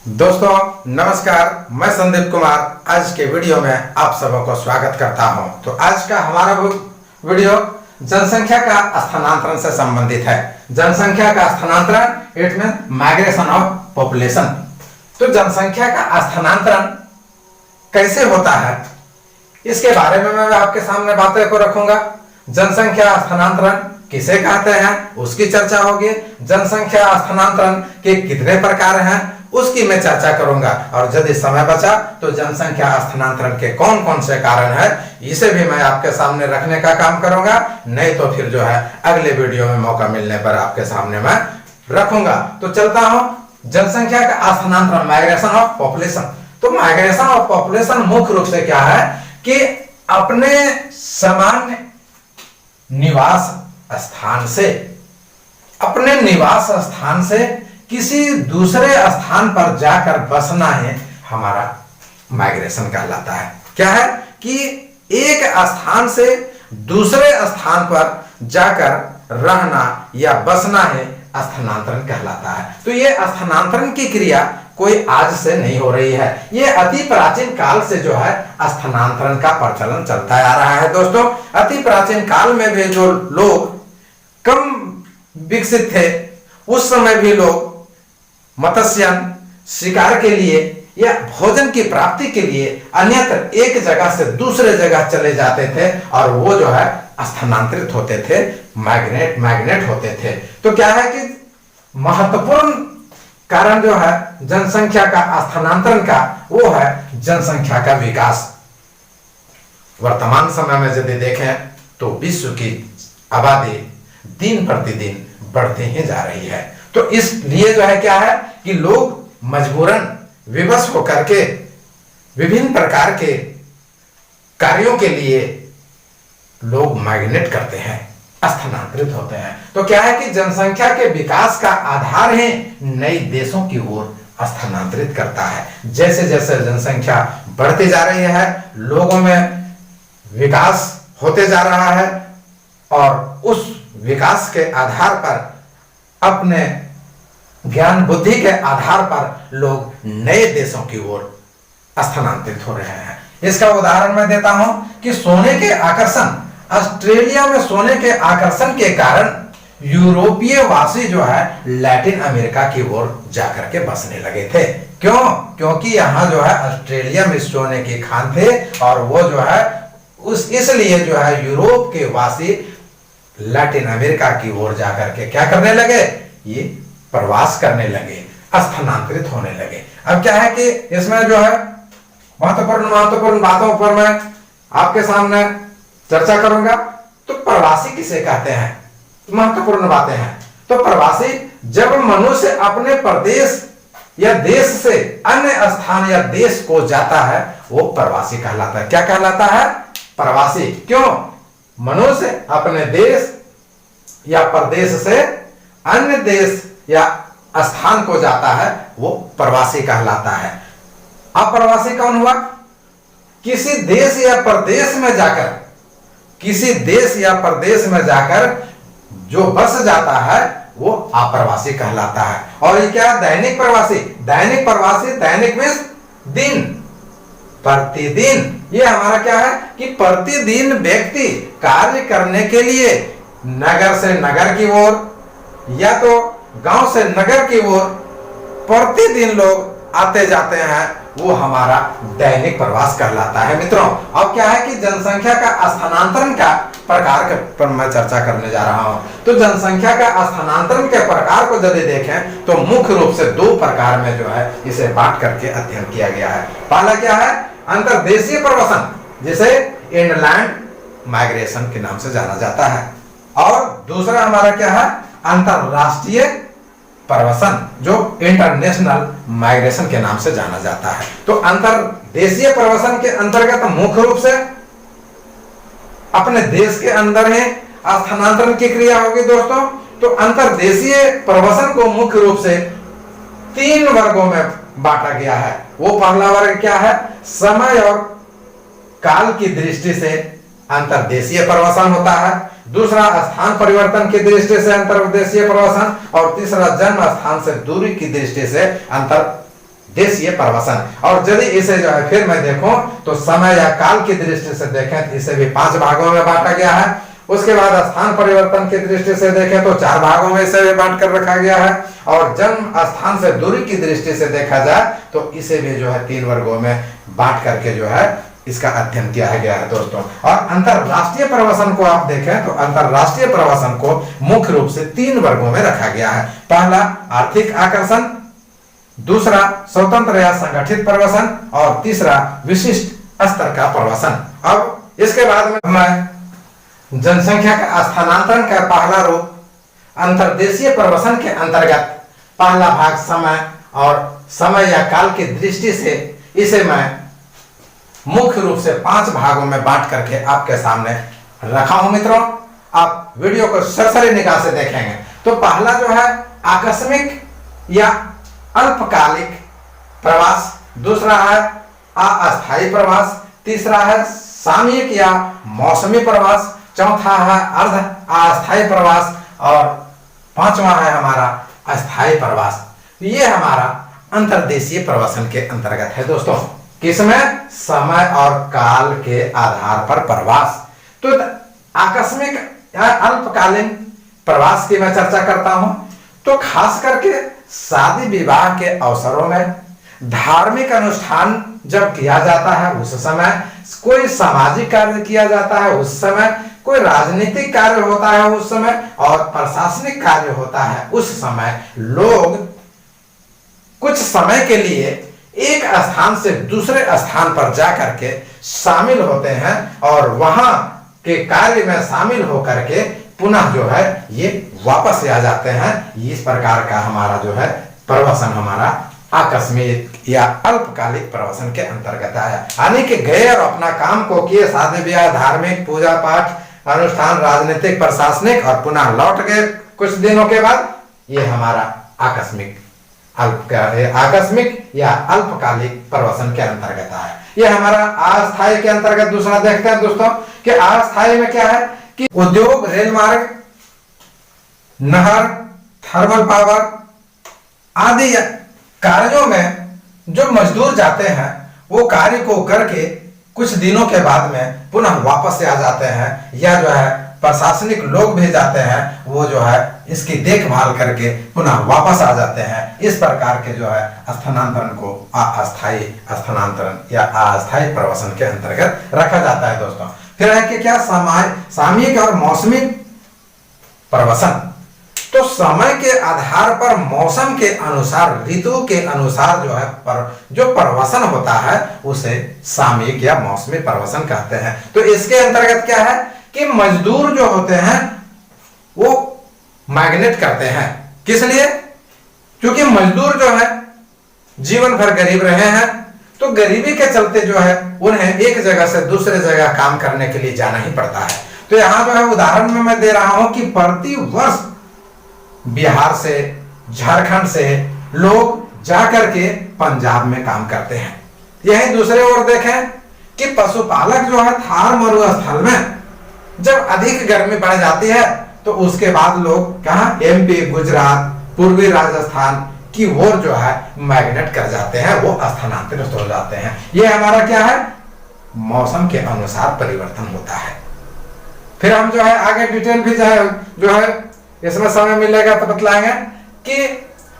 दोस्तों नमस्कार, मैं संदीप कुमार आज के वीडियो में आप सबों को स्वागत करता हूं। तो आज का हमारा वीडियो जनसंख्या का स्थानांतरण से संबंधित है। जनसंख्या का स्थानांतरण it mean migration of population. तो जनसंख्या का स्थानांतरण कैसे होता है इसके बारे में मैं आपके सामने बातें को रखूंगा। जनसंख्या स्थानांतरण किसे कहते हैं उसकी चर्चा होगी। जनसंख्या स्थानांतरण के कितने प्रकार हैं उसकी मैं चर्चा करूंगा, और यदि समय बचा तो जनसंख्या स्थानांतरण के कौन कौन से कारण है इसे भी मैं आपके सामने रखने का काम करूंगा। नहीं तो फिर जो है अगले वीडियो में मौका मिलने पर आपके सामने मैं रखूंगा। तो चलता हूं जनसंख्या का स्थानांतरण, माइग्रेशन ऑफ पॉपुलेशन। तो माइग्रेशन ऑफ पॉपुलेशन मुख्य रूप से क्या है कि अपने सामान्य निवास स्थान से, अपने निवास स्थान से किसी दूसरे स्थान पर जाकर बसना है हमारा माइग्रेशन कहलाता है। क्या है कि एक स्थान से दूसरे स्थान पर जाकर रहना या बसना है स्थानांतरण कहलाता है। तो ये स्थानांतरण की क्रिया कोई आज से नहीं हो रही है, ये अति प्राचीन काल से जो है स्थानांतरण का प्रचलन चलता आ रहा है। दोस्तों अति प्राचीन काल में भी जो लोग कम विकसित थे उस समय भी लोग मत्स्यन शिकार के लिए या भोजन की प्राप्ति के लिए अन्यत्र एक जगह से दूसरे जगह चले जाते थे और वो जो है स्थानांतरित होते थे, माइग्रेट होते थे। तो क्या है कि महत्वपूर्ण कारण जो है जनसंख्या का स्थानांतरण का वो है जनसंख्या का विकास। वर्तमान समय में यदि देखें तो विश्व की आबादी दिन प्रतिदिन बढ़ती ही जा रही है। तो इसलिए जो है क्या है कि लोग मजबूरन विवश होकर के विभिन्न प्रकार के कार्यों के लिए लोग माइग्रेट करते हैं, स्थानांतरित होते हैं। तो क्या है कि जनसंख्या के विकास का आधार है नए देशों की ओर स्थानांतरित करता है। जैसे जैसे जनसंख्या बढ़ती जा रही है, लोगों में विकास होते जा रहा है और उस विकास के आधार पर, अपने ज्ञान बुद्धि के आधार पर लोग नए देशों की ओर स्थानांतरित हो रहे हैं। इसका उदाहरण मैं देता हूं कि सोने के आकर्षण, ऑस्ट्रेलिया में सोने के आकर्षण के कारण यूरोपीय वासी जो है लैटिन अमेरिका की ओर जाकर के बसने लगे थे। क्यों? क्योंकि यहां जो है ऑस्ट्रेलिया में सोने की खान थे और वो जो है इसलिए जो है यूरोप के वासी लैटिन अमेरिका की ओर जाकर के क्या करने लगे, ये प्रवास करने लगे, स्थानांतरित होने लगे। अब क्या है कि इसमें जो है महत्वपूर्ण बातों पर मैं आपके सामने चर्चा करूंगा। तो प्रवासी किसे कहते हैं, महत्वपूर्ण बातें हैं। तो प्रवासी जब मनुष्य अपने प्रदेश या देश से अन्य स्थान या देश को जाता है वो प्रवासी कहलाता है। क्या कहलाता है? प्रवासी। क्यों? मनुष्य अपने देश या प्रदेश से अन्य देश या स्थान को जाता है वो प्रवासी कहलाता है। अप्रवासी कौन हुआ? किसी देश या प्रदेश में जाकर, किसी देश या प्रदेश में जाकर जो बस जाता है वो अप्रवासी कहलाता है। और ये क्या? दैनिक प्रवासी। दैनिक प्रवासी, दैनिक मीन्स दिन, प्रतिदिन। ये हमारा क्या है कि प्रतिदिन व्यक्ति कार्य करने के लिए नगर से नगर की ओर या तो गांव से नगर की ओर प्रतिदिन लोग आते जाते हैं, वो हमारा दैनिक प्रवास कहलाता है। मित्रों अब क्या है कि जनसंख्या का स्थानांतरण का प्रकार पर मैं चर्चा करने जा रहा हूं। तो जनसंख्या का स्थानांतरण के प्रकार को यदि देखें तो मुख्य रूप से दो प्रकार में जो है इसे बांट करके अध्ययन किया गया है। पहला क्या है? अंतर्देशीय प्रवासन, जिसे इनलैंड माइग्रेशन के नाम से जाना जाता है। और दूसरा हमारा क्या है? अंतरराष्ट्रीय प्रवासन, जो इंटरनेशनल माइग्रेशन के नाम से जाना जाता है। तो अंतरदेशीय प्रवासन के अंतर्गत मुख्य रूप से अपने देश के अंदर ही स्थानांतरण की क्रिया होगी। दोस्तों तो अंतरदेशीय प्रवासन को मुख्य रूप से तीन वर्गों में बांटा गया है। वो पहला वर्ग क्या है? समय और काल की दृष्टि से अंतरदेशीय प्रवासन होता है। दूसरा स्थान परिवर्तन की दृष्टि से अंतर्देशीय प्रवासन, और तीसरा जन्म स्थान से दूरी की दृष्टि से अंतर देशीय प्रवसन। और यदि इसे जो है फिर मैं देखूं तो समय या काल की दृष्टि से देखें तो इसे भी 5 भागों में बांटा गया है। उसके बाद स्थान परिवर्तन की दृष्टि से देखें तो 4 भागों में इसे भी बांट कर रखा गया है। और जन्म स्थान से दूरी की दृष्टि से देखा जाए तो इसे भी जो है 3 वर्गों में बांट करके जो है इसका अध्ययन किया गया है दोस्तों। और अंतरराष्ट्रीय प्रवसन को आप देखें तो अंतरराष्ट्रीय प्रवसन को मुख्य रूप से 3 वर्गों में रखा गया है। पहला आर्थिक आकर्षण, दूसरा स्वतंत्र या संगठित प्रवसन और तीसरा विशिष्ट स्तर का प्रवसन। अब इसके बाद में मैं जनसंख्या का स्थानांतरण का पहला रूप अंतर्देशीय प्रवसन के अंतर्गत पहला भाग समय और समय या काल की दृष्टि से इसे मैं मुख्य रूप से 5 भागों में बांट करके आपके सामने रखा हूं मित्रों। आप वीडियो को सरसरी निगाह से देखेंगे तो पहला जो है आकस्मिक या अल्पकालिक प्रवास, दूसरा है अस्थायी प्रवास, तीसरा है सामयिक या मौसमी प्रवास, चौथा है अर्ध अस्थायी प्रवास और पांचवा है हमारा अस्थायी प्रवास। ये हमारा अंतर्देशीय प्रवासन के अंतर्गत है दोस्तों। किसमें? समय और काल के आधार पर प्रवास। तो आकस्मिक या अल्पकालीन प्रवास की मैं चर्चा करता हूं तो खास करके शादी विवाह के अवसरों में, धार्मिक अनुष्ठान जब किया जाता है उस समय, कोई सामाजिक कार्य किया जाता है उस समय, कोई राजनीतिक कार्य होता है उस समय और प्रशासनिक कार्य होता है उस समय लोग कुछ समय के लिए एक स्थान से दूसरे स्थान पर जाकर के शामिल होते हैं और वहां के कार्य में शामिल होकर के पुनः जो है ये वापस आ जाते हैं। इस प्रकार का हमारा जो है प्रवसन हमारा आकस्मिक या अल्पकालिक प्रवसन के अंतर्गत आया। यानी कि गए और अपना काम को किए, शादी ब्याह, धार्मिक पूजा पाठ अनुष्ठान, राजनीतिक, प्रशासनिक और पुनः लौट गए कुछ दिनों के बाद, ये हमारा आकस्मिक या अल्पकालिक प्रवसन के अंतर्गत आया। ये हमारा अस्थायी के अंतर्गत दूसरा देखते हैं दोस्तों कि अस्थायी में क्या है कि उद्योग, रेल मार्ग, नहर, थर्मल पावर आदि कार्यों में जो मजदूर जाते हैं वो कार्य को करके कुछ दिनों के बाद में पुनः वापस से आ जाते हैं, या जो है प्रशासनिक लोग भी जाते हैं, वो जो है इसकी देखभाल करके पुनः वापस आ जाते हैं। इस प्रकार के जो है स्थानांतरण को अस्थायी स्थानांतरण या अस्थायी प्रवसन के अंतर्गत रखा जाता है दोस्तों। फिर है कि क्या सामयिक और मौसमी प्रवसन। तो समय के आधार पर, मौसम के अनुसार, ऋतु के अनुसार जो प्रवसन होता है उसे सामयिक या मौसमी प्रवसन कहते हैं। तो इसके अंतर्गत क्या है कि मजदूर जो होते हैं वो माइग्रेट करते हैं। किस लिए? क्योंकि मजदूर जो है जीवन भर गरीब रहे हैं, तो गरीबी के चलते जो है उन्हें एक जगह से दूसरे जगह काम करने के लिए जाना ही पड़ता है। तो यहां जो है उदाहरण में मैं दे रहा हूं कि प्रति वर्ष बिहार से, झारखंड से लोग जाकर के पंजाब में काम करते हैं। यही दूसरे ओर देखें कि पशुपालक जो है थार मरुस्थल में जब अधिक गर्मी बढ़ जाती है तो उसके बाद लोग कहां, एमपी, गुजरात, पूर्वी राजस्थान की ओर जो है माइग्रेट कर जाते हैं, वो स्थानांतरित हो जाते हैं। ये हमारा क्या है, मौसम के अनुसार परिवर्तन होता है। फिर हम जो है आगे डिटेल भी जो है इसमें समय मिलेगा तो बतलाएंगे कि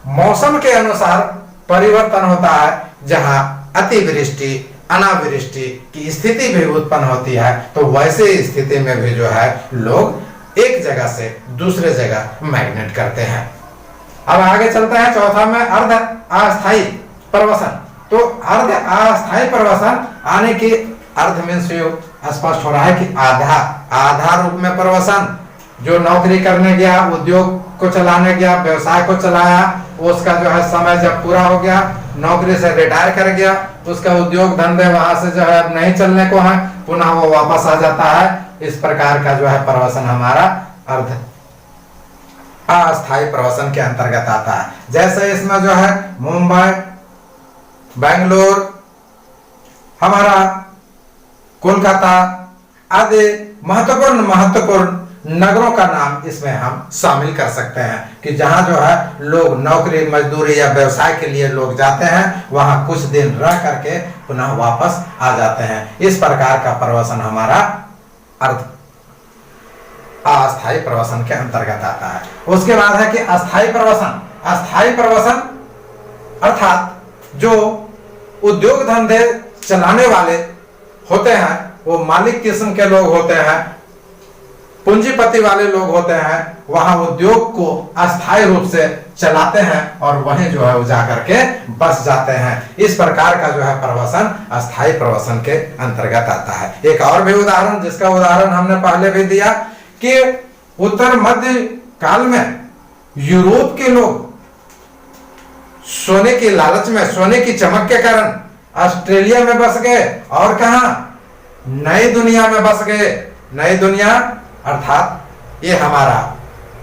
मौसम के अनुसार परिवर्तन होता है। जहां अतिवृष्टि, अनावृष्टि की स्थिति भी उत्पन्न होती है, तो वैसे स्थिति में भी जो है लोग एक जगह से दूसरे जगह माइग्रेट करते हैं। अब आगे चलते हैं चौथा में अर्ध अस्थायी प्रवसन। तो अर्ध अस्थायी प्रवसन आने की अर्ध में स्पष्ट हो रहा है कि आधा रूप में प्रवसन, जो नौकरी करने गया, उद्योग को चलाने गया, व्यवसाय को चलाया, उसका जो है समय जब पूरा हो गया, नौकरी से रिटायर कर गया, उसका उद्योग धंधे वहां से जो है नहीं चलने को है, पुनः वो वापस आ जाता है। इस प्रकार का जो है प्रवसन हमारा अर्ध अस्थायी प्रवसन के अंतर्गत आता है। जैसे इसमें जो है मुंबई, बेंगलोर, हमारा कोलकाता आदि महत्वपूर्ण नगरों का नाम इसमें हम शामिल कर सकते हैं कि जहां जो है लोग नौकरी मजदूरी या व्यवसाय के लिए लोग जाते हैं, वहां कुछ दिन रह करके पुनः वापस आ जाते हैं। इस प्रकार का प्रवसन हमारा अर्थ अस्थायी प्रवसन के अंतर्गत आता है। उसके बाद है कि अस्थायी प्रवसन। अस्थायी प्रवसन अर्थात जो उद्योग धंधे चलाने वाले होते हैं, वो मालिक किस्म के लोग होते हैं, पूंजीपति वाले लोग होते हैं, वहां उद्योग को अस्थायी रूप से चलाते हैं और वहीं जो है वो जाकर के बस जाते हैं। इस प्रकार का जो है प्रवसन अस्थायी प्रवसन के अंतर्गत आता है। एक और भी उदाहरण, जिसका उदाहरण हमने पहले भी दिया कि उत्तर मध्य काल में यूरोप के लोग सोने की लालच में, सोने की चमक के कारण ऑस्ट्रेलिया में बस गए और कहा नई दुनिया में बस गए। नई दुनिया अर्थात ये हमारा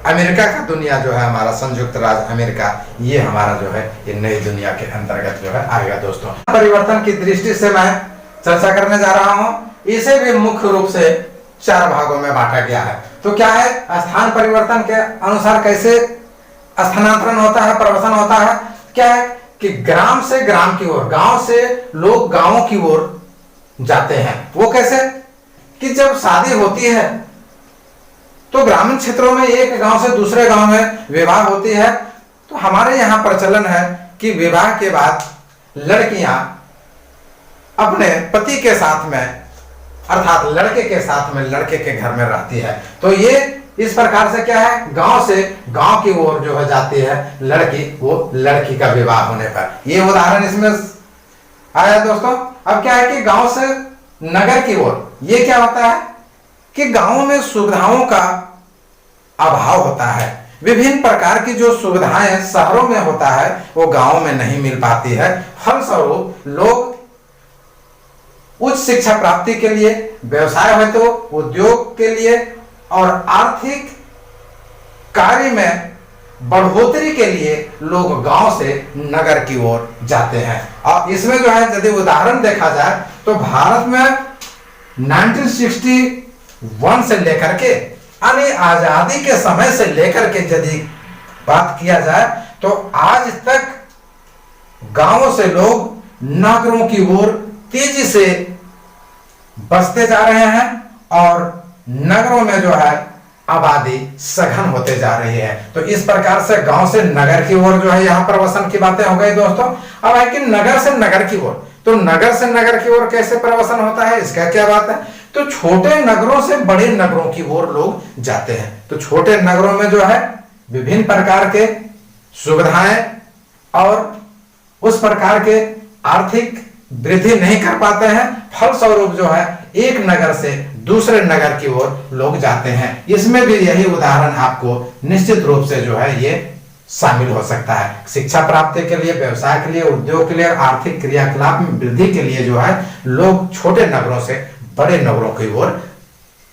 अमेरिका का दुनिया जो है, हमारा संयुक्त राज्य अमेरिका, ये हमारा जो है ये नई दुनिया के अंतर्गत जो है आएगा। दोस्तों, परिवर्तन की दृष्टि से मैं चर्चा करने जा रहा हूं। इसे भी मुख्य रूप से 4 भागों में बांटा गया है। तो क्या है, स्थान परिवर्तन के अनुसार कैसे स्थानांतरण होता है, प्रवसन होता है। क्या है कि ग्राम से ग्राम की ओर, गांव से लोग गांवों की ओर जाते हैं। वो कैसे कि जब शादी होती है तो ग्रामीण क्षेत्रों में एक गांव से दूसरे गांव में विवाह होती है, तो हमारे यहाँ प्रचलन है कि विवाह के बाद लड़कियां अपने पति के साथ में अर्थात लड़के के साथ में लड़के के घर में रहती है। तो ये इस प्रकार से क्या है, गांव से गांव की ओर जो है जाती है लड़की, वो लड़की का विवाह होने पर। ये उदाहरण इसमें आया। दोस्तों, अब क्या है कि गांव से नगर की ओर, ये क्या होता है कि गांव में सुविधाओं का अभाव होता है। विभिन्न प्रकार की जो सुविधाएं शहरों में होता है वो गांव में नहीं मिल पाती है। फलस्वरूप लोग उच्च शिक्षा प्राप्ति के लिए, व्यवसाय है तो उद्योग के लिए और आर्थिक कार्य में बढ़ोतरी के लिए लोग गांव से नगर की ओर जाते हैं। और इसमें जो है यदि उदाहरण देखा जाए तो भारत में 1961 से लेकर के यानी आजादी के समय से लेकर के यदि बात किया जाए तो आज तक गांवों से लोग नगरों की ओर तेजी से बसते जा रहे हैं और नगरों में जो है आबादी सघन होते जा रही है। तो इस प्रकार से गांव से नगर की ओर जो है यहाँ प्रवसन की बातें हो गई। दोस्तों, अब है कि नगर से नगर की ओर, तो नगर से नगर की ओर कैसे प्रवसन होता है, इसका क्या बात है। तो छोटे नगरों से बड़े नगरों की ओर लोग जाते हैं। तो छोटे नगरों में जो है विभिन्न प्रकार के सुविधाएं और उस प्रकार के आर्थिक वृद्धि नहीं कर पाते हैं। फलस्वरूप जो है एक नगर से दूसरे नगर की ओर लोग जाते हैं। इसमें भी यही उदाहरण आपको निश्चित रूप से जो है ये शामिल हो सकता है। शिक्षा प्राप्ति के लिए, व्यवसाय के लिए, उद्योग के लिए, आर्थिक क्रियाकलाप में वृद्धि के लिए जो है लोग छोटे नगरों से बड़े नगरों की ओर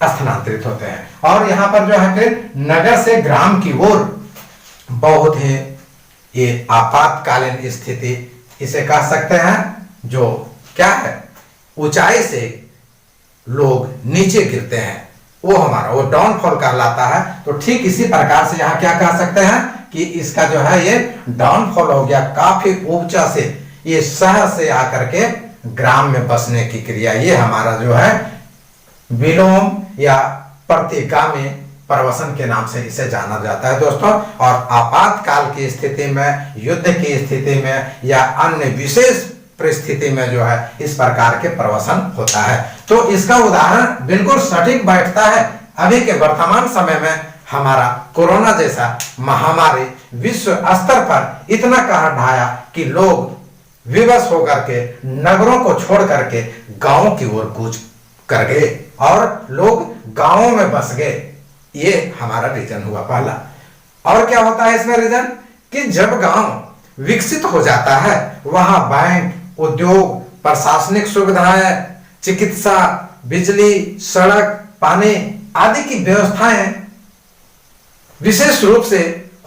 स्थानांतरित होते हैं। और यहाँ पर जो है फिर नगर से ग्राम की ओर बहुत ही ये आपातकालीन स्थिति इसे कह सकते हैं, जो क्या है ऊंचाई से लोग नीचे गिरते हैं, वो हमारा वो डाउनफॉल कहलाता है। तो ठीक इसी प्रकार से यहाँ क्या कह सकते हैं कि इसका जो है ये डाउनफॉल हो गया, काफी ऊंचा से ये शहर से आकर के ग्राम में बसने की क्रिया, ये हमारा जो है विलोम या प्रतिगामी प्रवसन के नाम से इसे जाना जाता है। दोस्तों, और आपातकाल की स्थिति में, युद्ध की स्थिति में या अन्य विशेष परिस्थिति में जो है इस प्रकार के प्रवसन होता है। तो इसका उदाहरण बिल्कुल सटीक बैठता है। अभी के वर्तमान समय में हमारा कोरोना जैसा महामारी विश्व स्तर पर इतना कहर ढाया कि लोग विवश होकर के नगरों को छोड़ करके गांवों की ओर कूच कर गए और लोग गांवों में बस गए। ये हमारा रीजन हुआ पहला। और क्या होता है इसमें रीजन कि जब गांव विकसित हो जाता है, वहां बैंक, उद्योग, प्रशासनिक सुविधाएं, चिकित्सा, बिजली, सड़क, पानी आदि की व्यवस्थाएं विशेष रूप से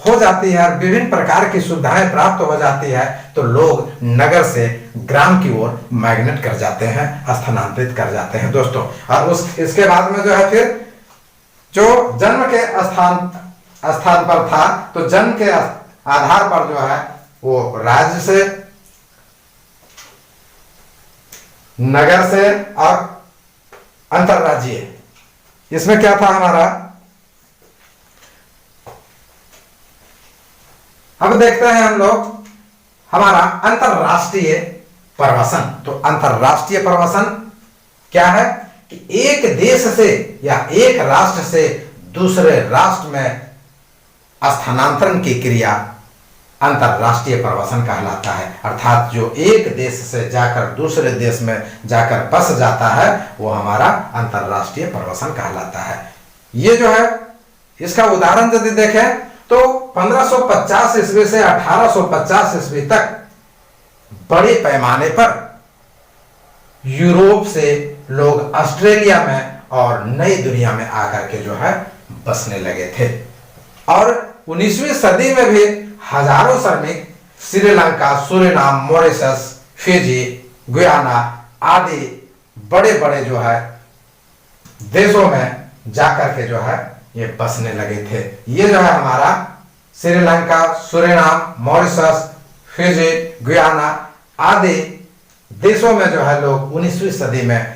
हो जाती है और विभिन्न प्रकार की सुविधाएं प्राप्त हो जाती है, तो लोग नगर से ग्राम की ओर माइग्रेट कर जाते हैं, स्थानांतरित कर जाते हैं। दोस्तों, और इसके बाद में जो है फिर जो जन्म के स्थान पर था, तो जन्म के आधार पर जो है वो राज्य से, नगर से और अंतरराज्यीय, इसमें क्या था हमारा। अब देखते हैं हम लोग हमारा अंतरराष्ट्रीय प्रवासन। तो अंतरराष्ट्रीय प्रवासन क्या है कि एक देश से या एक राष्ट्र से दूसरे राष्ट्र में स्थानांतरण की क्रिया अंतरराष्ट्रीय प्रवासन कहलाता है। अर्थात जो एक देश से जाकर दूसरे देश में जाकर बस जाता है वो हमारा अंतरराष्ट्रीय प्रवासन कहलाता है। ये जो है इसका उदाहरण यदि देखें तो 1550 ईस्वी से 1850 ईस्वी तक बड़े पैमाने पर यूरोप से लोग ऑस्ट्रेलिया में और नई दुनिया में आकर के जो है बसने लगे थे। और 19वीं सदी में भी हजारों श्रमिक Sri Lanka, Suriname, Mauritius, Fiji, Guyana आदि बड़े बड़े जो है देशों में जाकर के जो है ये बसने लगे थे। ये जो है हमारा Sri Lanka, Suriname, Mauritius, Fiji, Guyana आदि देशों में जो है लोग 19वीं सदी में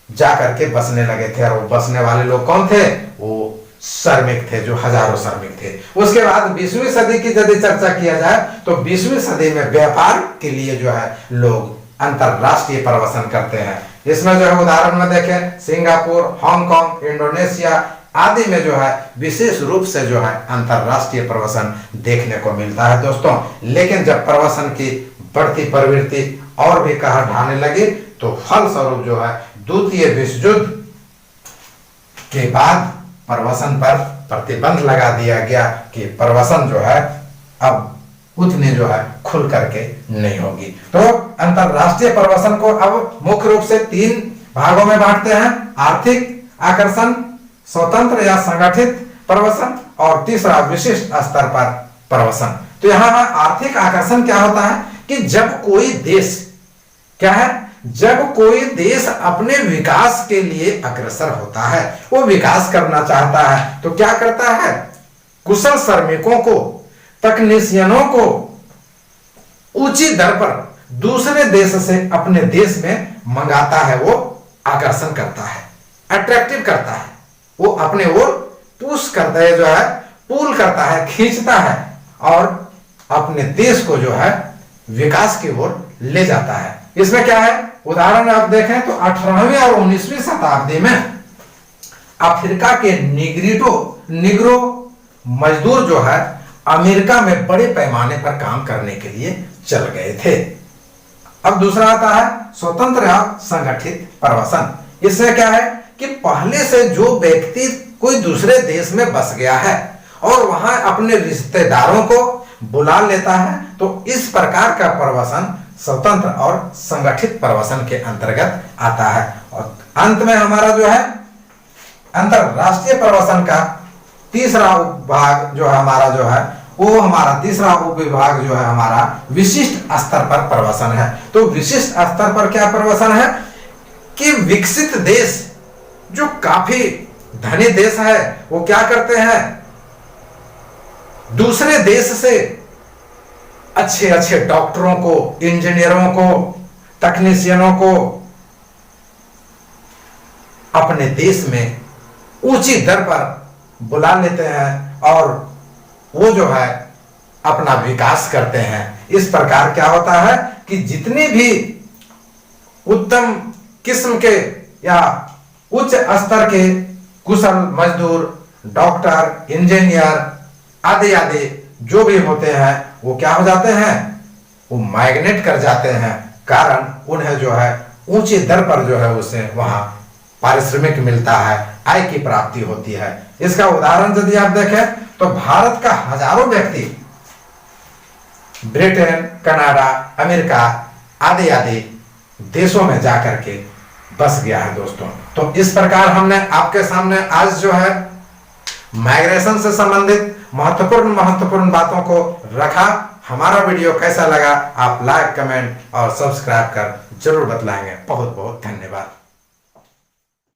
जाकर के बसने लगे थे। और वो बसने वाले लोग कौन थे? वो श्रमिक थे, जो हजारों श्रमिक थे। उसके बाद 20वीं सदी की यदि चर्चा किया जाए तो 20वीं सदी में व्यापार के लिए जो है लोग अंतरराष्ट्रीय प्रवासन करते हैं। इसमें जो है उदाहरण में देखें सिंगापुर, हांगकांग, इंडोनेशिया आदि में जो है विशेष रूप से जो है अंतरराष्ट्रीय प्रवासन देखने को मिलता है दोस्तों। लेकिन जब प्रवासन की बढ़ती प्रवृत्ति और भी कहर ढाने लगी तो फलस्वरूप जो है द्वितीय विश्व युद्ध के बाद प्रवासन पर प्रतिबंध लगा दिया गया कि प्रवासन जो है अब उतने जो है खुल करके नहीं होगी। तो अंतरराष्ट्रीय प्रवासन को अब मुख्य रूप से 3 भागों में बांटते हैं: आर्थिक आकर्षण, स्वतंत्र या संगठित प्रवासन और तीसरा विशिष्ट स्तर पर प्रवासन। तो यहाँ आर्थिक आकर्षण क्या होता है कि जब कोई देश क्या है, जब कोई देश अपने विकास के लिए अग्रसर होता है, वो विकास करना चाहता है, तो क्या करता है? कुशल श्रमिकों को, तकनीशियनों को ऊंची दर पर दूसरे देश से अपने देश में मंगाता है, वो आकर्षण करता है, अट्रैक्टिव करता है, वो अपने ओर पुश करता है, जो है पुल करता है, खींचता है और अपने देश को जो है विकास की ओर ले जाता है। इसमें क्या है, उदाहरण आप देखें तो 18वीं और 19वीं शताब्दी में अफ्रीका के निग्रो मजदूर जो है अमेरिका में बड़े पैमाने पर काम करने के लिए चल गए थे। अब दूसरा आता है स्वतंत्र या संगठित प्रवासन। इसमें क्या है कि पहले से जो व्यक्ति कोई दूसरे देश में बस गया है और वहां अपने रिश्तेदारों को बुला लेता है, तो इस प्रकार का प्रवासन स्वतंत्र और संगठित प्रवासन के अंतर्गत आता है। और अंत में हमारा जो है अंतरराष्ट्रीय प्रवासन का तीसरा भाग जो है हमारा जो है वो हमारा तीसरा उपविभाग जो है हमारा विशिष्ट स्तर पर प्रवासन है। तो विशिष्ट स्तर पर क्या प्रवासन है कि विकसित देश जो काफी धनी देश है वो क्या करते हैं, दूसरे देश से अच्छे अच्छे डॉक्टरों को, इंजीनियरों को, तकनीशियनों को अपने देश में ऊंची दर पर बुला लेते हैं और वो जो है अपना विकास करते हैं। इस प्रकार क्या होता है कि जितने भी उत्तम किस्म के या उच्च स्तर के कुशल मजदूर, डॉक्टर, इंजीनियर आदि आदि जो भी होते हैं वो क्या हो जाते हैं, वो माइग्रेट कर जाते हैं। कारण उन्हें जो है ऊंची दर पर जो है उसे वहां पारिश्रमिक मिलता है, आय की प्राप्ति होती है। इसका उदाहरण यदि आप देखें तो भारत का हजारों व्यक्ति ब्रिटेन, कनाडा, अमेरिका आदि आदि देशों में जाकर के बस गया है दोस्तों। तो इस प्रकार हमने आपके सामने आज जो है माइग्रेशन से संबंधित महत्वपूर्ण बातों को रखा। हमारा वीडियो कैसा लगा आप लाइक, कमेंट और सब्सक्राइब कर जरूर बतलाएंगे। बहुत बहुत धन्यवाद।